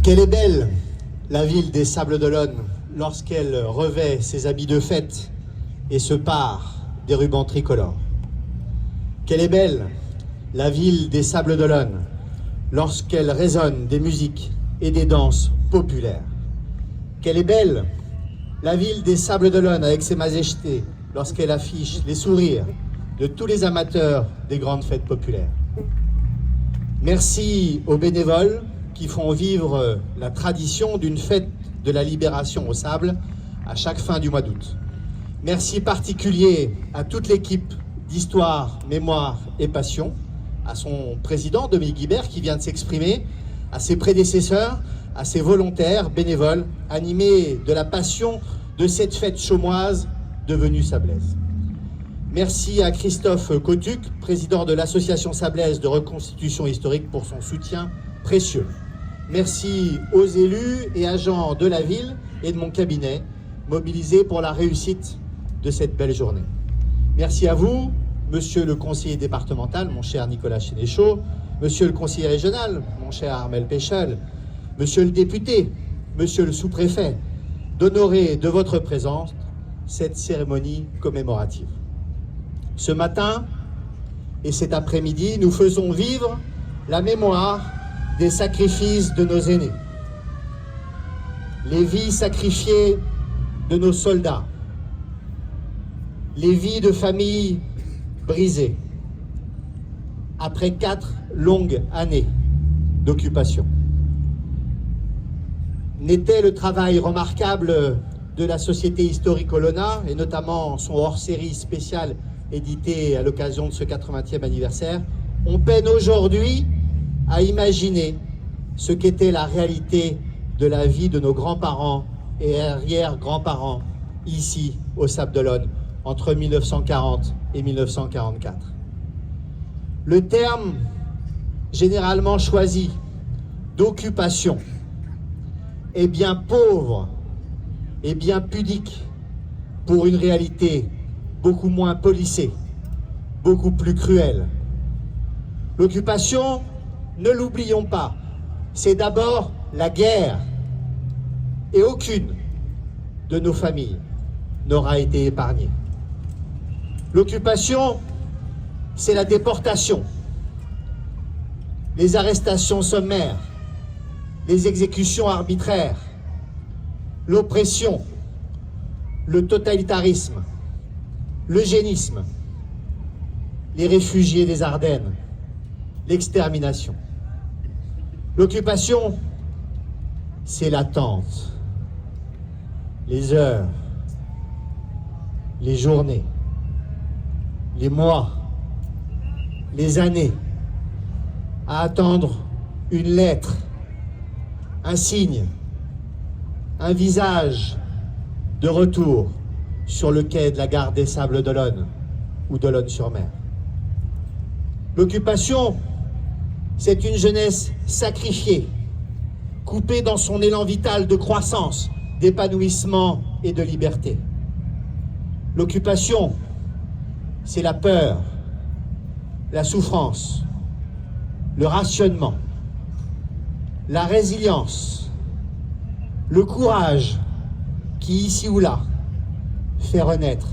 Quelle est belle la ville des Sables d'Olonne lorsqu'elle revêt ses habits de fête et se pare des rubans tricolores. Quelle est belle la ville des Sables d'Olonne lorsqu'elle résonne des musiques et des danses populaires. Quelle est belle la ville des Sables d'Olonne avec ses majestés lorsqu'elle affiche les sourires de tous les amateurs des grandes fêtes populaires. Merci aux bénévoles qui font vivre la tradition d'une fête de la libération au sable à chaque fin du mois d'août. Merci particulier à toute l'équipe d'Histoire, Mémoire et Passion, à son président Dominique Guibert qui vient de s'exprimer, à ses prédécesseurs, à ses volontaires, bénévoles, animés de la passion de cette fête chaumoise devenue sablaise. Merci à Christophe Cotuc, président de l'association sablaise de reconstitution historique, pour son soutien précieux. Merci aux élus et agents de la ville et de mon cabinet, mobilisés pour la réussite de cette belle journée. Merci à vous, monsieur le conseiller départemental, mon cher Nicolas Sénéchaud, monsieur le conseiller régional, mon cher Armel Péchel, monsieur le député, monsieur le sous-préfet, d'honorer de votre présence cette cérémonie commémorative. Ce matin et cet après-midi, nous faisons vivre la mémoire des sacrifices de nos aînés, les vies sacrifiées de nos soldats, les vies de familles brisées, après 4 longues années d'occupation. N'était le travail remarquable de la Société historique Olona, et notamment son hors-série spécial édité à l'occasion de ce 80e anniversaire, on peine aujourd'hui à imaginer ce qu'était la réalité de la vie de nos grands-parents et arrière-grands-parents ici au Sables d'Olonne entre 1940 et 1944. Le terme généralement choisi d'occupation est bien pauvre et bien pudique pour une réalité beaucoup moins policée, beaucoup plus cruelle. L'occupation, ne l'oublions pas, c'est d'abord la guerre. Et aucune de nos familles n'aura été épargnée. L'occupation, c'est la déportation, les arrestations sommaires, les exécutions arbitraires, l'oppression, le totalitarisme, l'eugénisme, les réfugiés des Ardennes, l'extermination. L'occupation, c'est l'attente, les heures, les journées, les mois, les années, à attendre une lettre, un signe, un visage de retour sur le quai de la gare des Sables d'Olonne ou d'Olonne-sur-Mer. L'occupation, c'est une jeunesse sacrifiée, coupée dans son élan vital de croissance, d'épanouissement et de liberté. L'occupation, c'est la peur, la souffrance, le rationnement, la résilience, le courage qui, ici ou là, fait renaître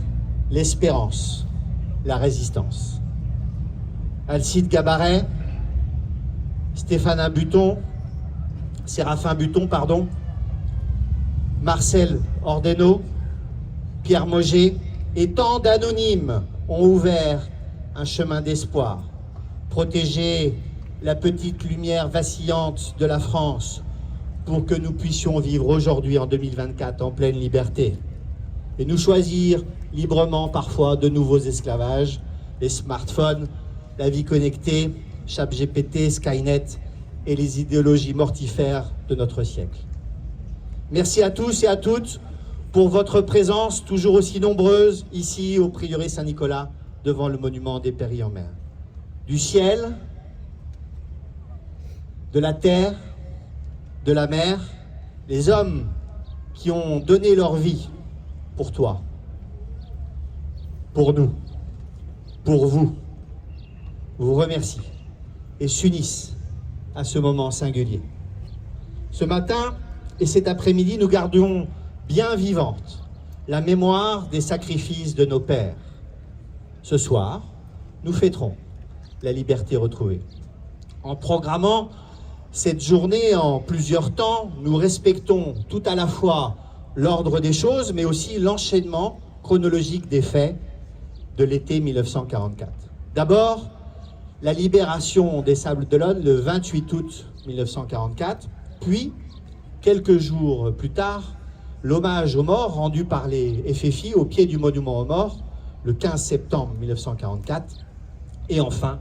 l'espérance, la résistance. Alcide Gabaret, Stéphane Buton, Séraphin Buton, pardon, Marcel Ordeno, Pierre Moget et tant d'anonymes ont ouvert un chemin d'espoir, protégé la petite lumière vacillante de la France pour que nous puissions vivre aujourd'hui en 2024 en pleine liberté et nous choisir librement parfois de nouveaux esclavages, les smartphones, la vie connectée, ChatGPT, Skynet et les idéologies mortifères de notre siècle. Merci à tous et à toutes pour votre présence toujours aussi nombreuse ici au prieuré Saint-Nicolas devant le monument des péris en mer. Du ciel, de la terre, de la mer, les hommes qui ont donné leur vie pour toi, pour nous, pour vous remercient et s'unissent à ce moment singulier. Ce matin et cet après-midi, nous gardons bien vivante la mémoire des sacrifices de nos pères. Ce soir, nous fêterons la liberté retrouvée. En programmant cette journée en plusieurs temps, nous respectons tout à la fois l'ordre des choses, mais aussi l'enchaînement chronologique des faits de l'été 1944. D'abord, la libération des Sables d'Olonne le 28 août 1944, puis, quelques jours plus tard, l'hommage aux morts rendu par les FFI au pied du monument aux morts le 15 septembre 1944, et enfin,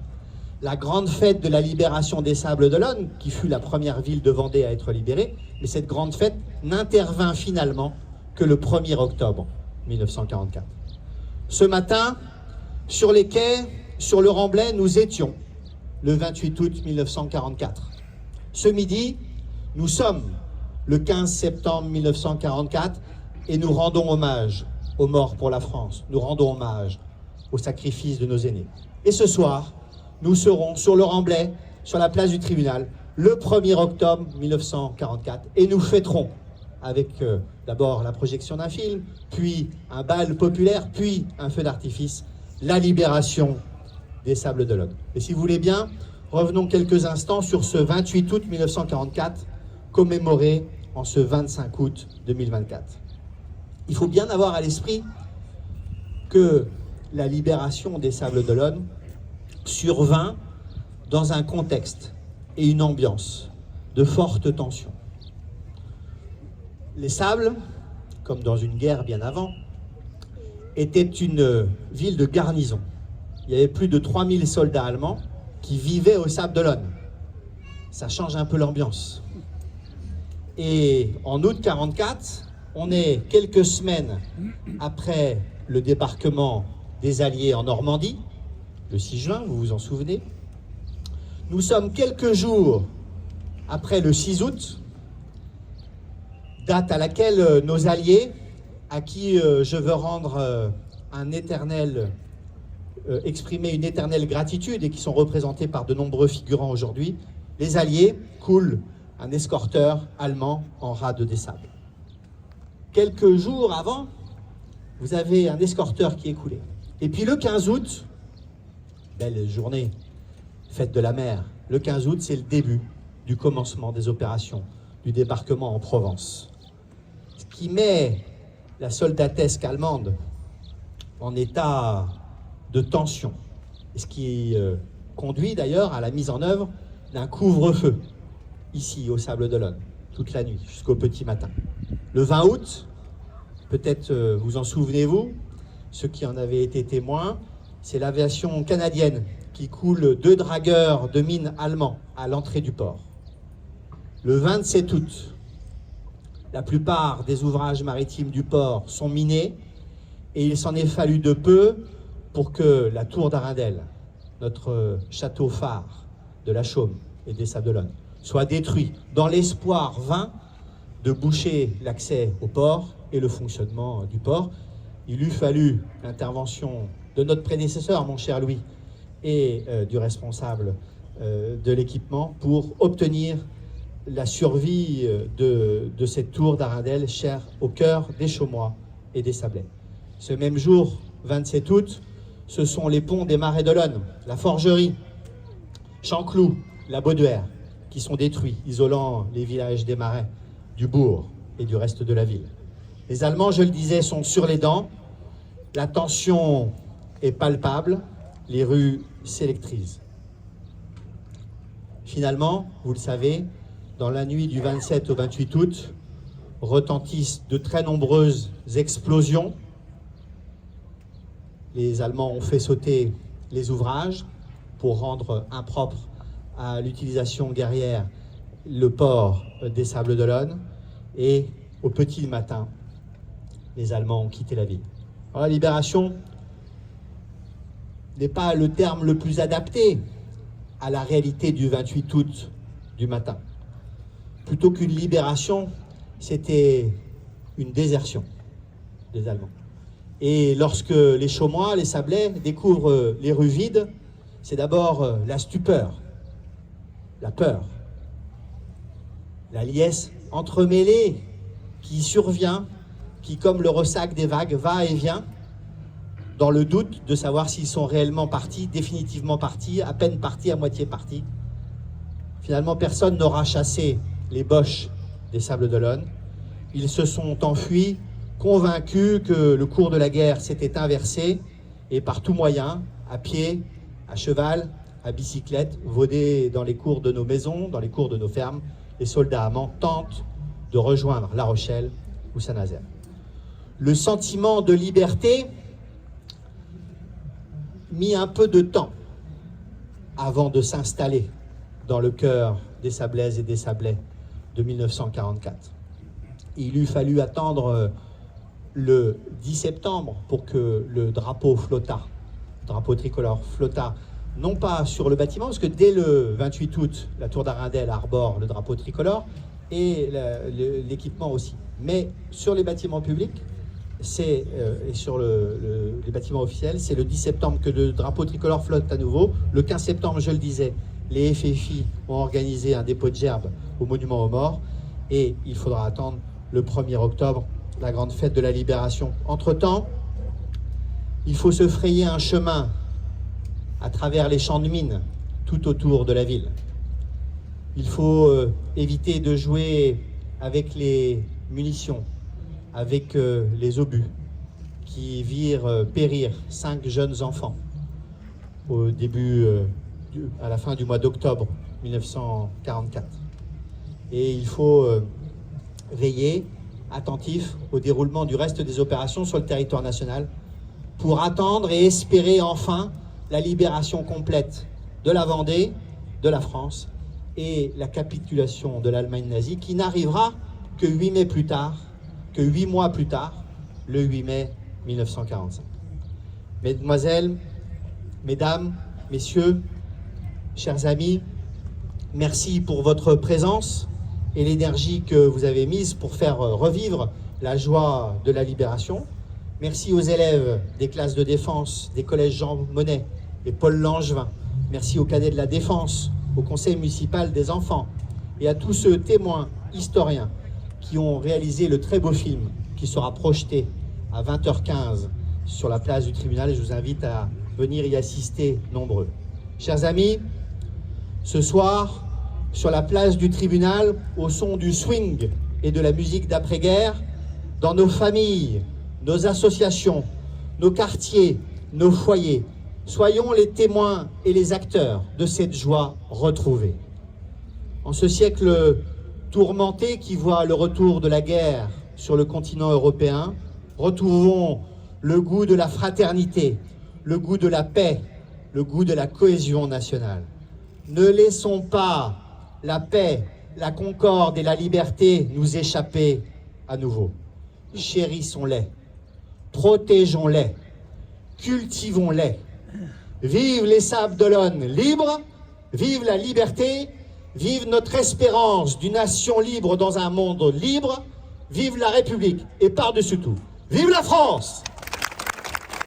la grande fête de la libération des Sables d'Olonne, qui fut la première ville de Vendée à être libérée, mais cette grande fête n'intervint finalement que le 1er octobre 1944. Ce matin, sur les quais, sur le Remblai, nous étions le 28 août 1944. Ce midi, nous sommes le 15 septembre 1944 et nous rendons hommage aux morts pour la France. Nous rendons hommage aux sacrifices de nos aînés. Et ce soir, nous serons sur le Remblai, sur la place du tribunal, le 1er octobre 1944. Et nous fêterons avec d'abord la projection d'un film, puis un bal populaire, puis un feu d'artifice, la libération des Sables d'Olonne. Et si vous voulez bien, revenons quelques instants sur ce 28 août 1944, commémoré en ce 25 août 2024. Il faut bien avoir à l'esprit que la libération des Sables d'Olonne survint dans un contexte et une ambiance de forte tension. Les Sables, comme dans une guerre bien avant, étaient une ville de garnison. Il y avait plus de 3000 soldats allemands qui vivaient aux Sables d'Olonne. Ça change un peu l'ambiance. Et en août 1944, on est quelques semaines après le débarquement des Alliés en Normandie, le 6 juin, vous vous en souvenez. Nous sommes quelques jours après le 6 août, date à laquelle nos alliés, à qui je veux rendre exprimer une éternelle gratitude et qui sont représentés par de nombreux figurants aujourd'hui, les alliés coulent un escorteur allemand en rade des Sables. Quelques jours avant, vous avez un escorteur qui est coulé. Et puis le 15 août, belle journée, fête de la mer, le 15 août, c'est le début du commencement des opérations, du débarquement en Provence. Ce qui met la soldatesque allemande en état de tension, et ce qui conduit d'ailleurs à la mise en œuvre d'un couvre-feu, ici au Sables d'Olonne, toute la nuit, jusqu'au petit matin. Le 20 août, peut-être vous en souvenez-vous, ceux qui en avaient été témoins, c'est l'aviation canadienne qui coule 2 dragueurs de mines allemands à l'entrée du port. Le 27 août, la plupart des ouvrages maritimes du port sont minés et il s'en est fallu de peu pour que la tour d'Arundel, notre château phare de la Chaume et des Sables d'Olonne, soit détruit dans l'espoir vain de boucher l'accès au port et le fonctionnement du port. Il eût fallu l'intervention de notre prédécesseur, mon cher Louis, et du responsable de l'équipement pour obtenir la survie de cette tour d'Arundel, chère au cœur des Chaumois et des Sablais. Ce même jour, 27 août, ce sont les ponts des Marais d'Olonne, la Forgerie, Chanclou, la Bauduère, qui sont détruits, isolant les villages des Marais, du bourg et du reste de la ville. Les Allemands, je le disais, sont sur les dents, la tension est palpable, les rues s'électrisent. Finalement, vous le savez, dans la nuit du 27 au 28 août, retentissent de très nombreuses explosions. Les Allemands ont fait sauter les ouvrages pour rendre impropre à l'utilisation guerrière le port des Sables d'Olonne. Et au petit matin, les Allemands ont quitté la ville. Alors, la libération n'est pas le terme le plus adapté à la réalité du 28 août du matin. Plutôt qu'une libération, c'était une désertion des Allemands. Et lorsque les Chaumois, les Sablais découvrent les rues vides, c'est d'abord la stupeur, la peur. La liesse entremêlée qui survient, qui comme le ressac des vagues va et vient, dans le doute de savoir s'ils sont réellement partis, définitivement partis, à peine partis, à moitié partis. Finalement, personne n'aura chassé les Boches des Sables d'Olonne. Ils se sont enfuis, convaincus que le cours de la guerre s'était inversé, et par tout moyen, à pied, à cheval, à bicyclette, vaudés dans les cours de nos maisons, dans les cours de nos fermes, les soldats amants tentent de rejoindre La Rochelle ou Saint-Nazaire. Le sentiment de liberté mit un peu de temps avant de s'installer dans le cœur des Sablaises et des Sablais de 1944. Il eut fallu attendre le 10 septembre pour que le drapeau flottât, le drapeau tricolore flottât, non pas sur le bâtiment, parce que dès le 28 août, la tour d'Arundel arbore le drapeau tricolore et l'équipement aussi. Mais sur les bâtiments publics, et sur les bâtiments officiels, c'est le 10 septembre que le drapeau tricolore flotte à nouveau. Le 15 septembre, je le disais, les FFI ont organisé un dépôt de gerbes au monument aux morts et il faudra attendre le 1er octobre, la grande fête de la Libération. Entre-temps, il faut se frayer un chemin à travers les champs de mines tout autour de la ville. Il faut éviter de jouer avec les munitions, avec les obus qui virent périr 5 jeunes enfants au début, à la fin du mois d'octobre 1944. Et il faut veiller, attentif au déroulement du reste des opérations sur le territoire national pour attendre et espérer enfin la libération complète de la Vendée, de la France et la capitulation de l'Allemagne nazie qui n'arrivera que 8 mai plus tard, que 8 mois plus tard, le 8 mai 1945. Mesdemoiselles, mesdames, messieurs, chers amis, merci pour votre présence et l'énergie que vous avez mise pour faire revivre la joie de la libération. Merci aux élèves des classes de défense des collèges Jean Monnet et Paul Langevin. Merci aux cadets de la défense, au conseil municipal des enfants et à tous ceux témoins, historiens, qui ont réalisé le très beau film qui sera projeté à 20h15 sur la place du tribunal et je vous invite à venir y assister nombreux. Chers amis, ce soir, sur la place du tribunal, au son du swing et de la musique d'après-guerre, dans nos familles, nos associations, nos quartiers, nos foyers, soyons les témoins et les acteurs de cette joie retrouvée. En ce siècle tourmenté qui voit le retour de la guerre sur le continent européen, retrouvons le goût de la fraternité, le goût de la paix, le goût de la cohésion nationale. Ne laissons pas la paix, la concorde et la liberté nous échapper à nouveau. Chérissons-les, protégeons-les, cultivons-les. Vive les Sables d'Olonne libres, vive la liberté, vive notre espérance d'une nation libre dans un monde libre, vive la République et par-dessus tout, vive la France!